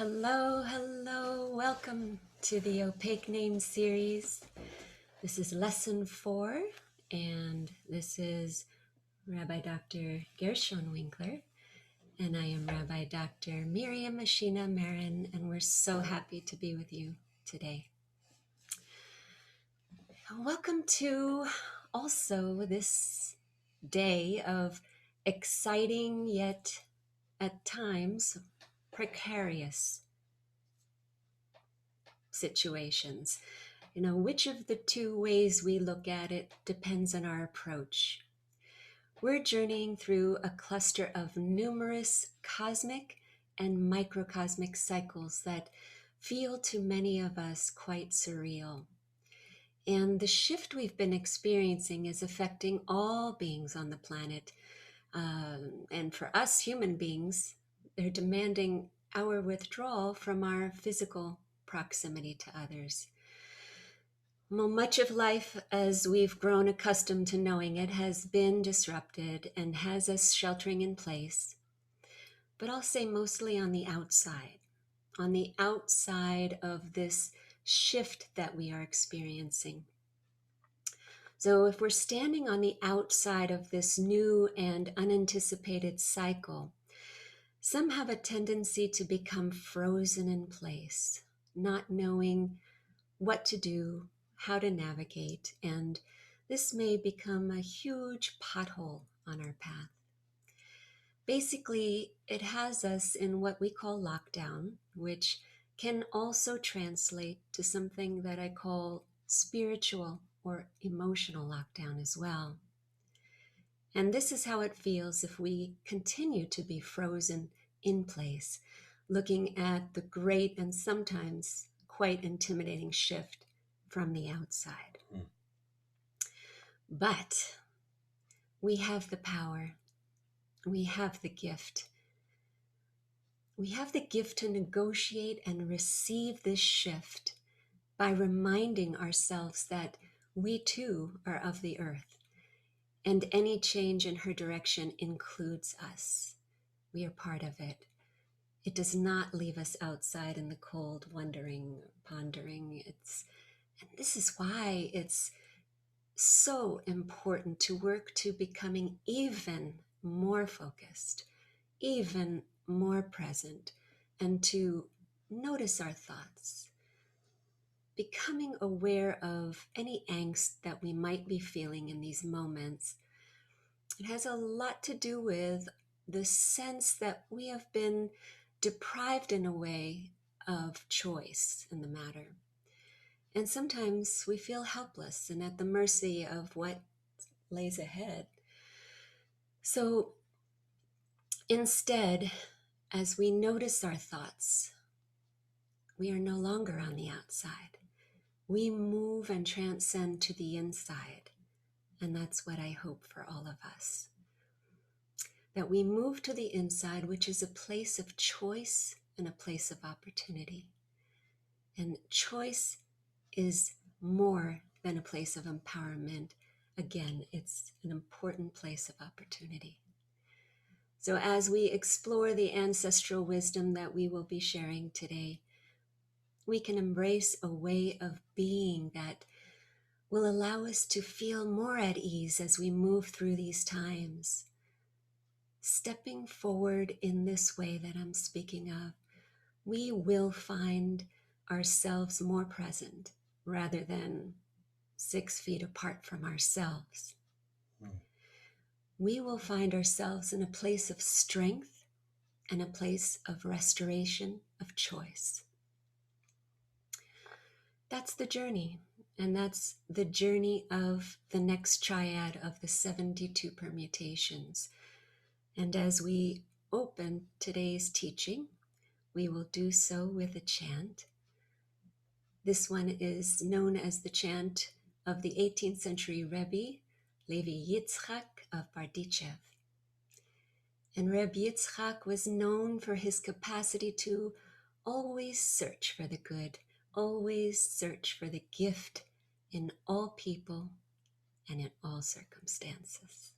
Hello, hello, welcome to the Opaque Name series. This is lesson 4, and this is Rabbi Dr. Gershon Winkler, and I am Rabbi Dr. Miriam Ashina Marin, and we're so happy to be with you today. Welcome to also this day of exciting yet at times precarious situations. Which of the two ways we look at it depends on our approach. We're journeying through a cluster of numerous cosmic and microcosmic cycles that feel to many of us quite surreal. And the shift we've been experiencing is affecting all beings on the planet. And for us human beings, they're demanding our withdrawal from our physical proximity to others. Well, much of life, as we've grown accustomed to knowing it, has been disrupted and has us sheltering in place. But I'll say mostly on the outside of this shift that we are experiencing. So if we're standing on the outside of this new and unanticipated cycle, some have a tendency to become frozen in place, not knowing what to do, how to navigate, and this may become a huge pothole on our path. Basically, it has us in what we call lockdown, which can also translate to something that I call spiritual or emotional lockdown as well. And this is how it feels if we continue to be frozen in place, looking at the great and sometimes quite intimidating shift from the outside. But we have the power. We have the gift. We have the gift to negotiate and receive this shift by reminding ourselves that we too are of the earth, and any change in her direction includes us. We are part of it. It does not leave us outside in the cold, wondering, pondering. And this is why it's so important to work to becoming even more focused, even more present, and to notice our thoughts, becoming aware of any angst that we might be feeling in these moments. It has a lot to do with the sense that we have been deprived in a way of choice in the matter. And sometimes we feel helpless and at the mercy of what lays ahead. So instead, as we notice our thoughts, we are no longer on the outside. We move and transcend to the inside. And that's what I hope for all of us. That we move to the inside, which is a place of choice and a place of opportunity. And choice is more than a place of empowerment. Again, it's an important place of opportunity. So as we explore the ancestral wisdom that we will be sharing today, we can embrace a way of being that will allow us to feel more at ease as we move through these times. Stepping forward in this way that I'm speaking of, we will find ourselves more present rather than 6 feet apart from ourselves. We will find ourselves in a place of strength and a place of restoration of choice. That's the journey, and that's the journey of the next triad of the 72 permutations. And as we open today's teaching, we will do so with a chant. This one is known as the chant of the 18th century Rebbe, Levi Yitzchak of Bardichev. And Reb Yitzchak was known for his capacity to always search for the good, always search for the gift in all people and in all circumstances.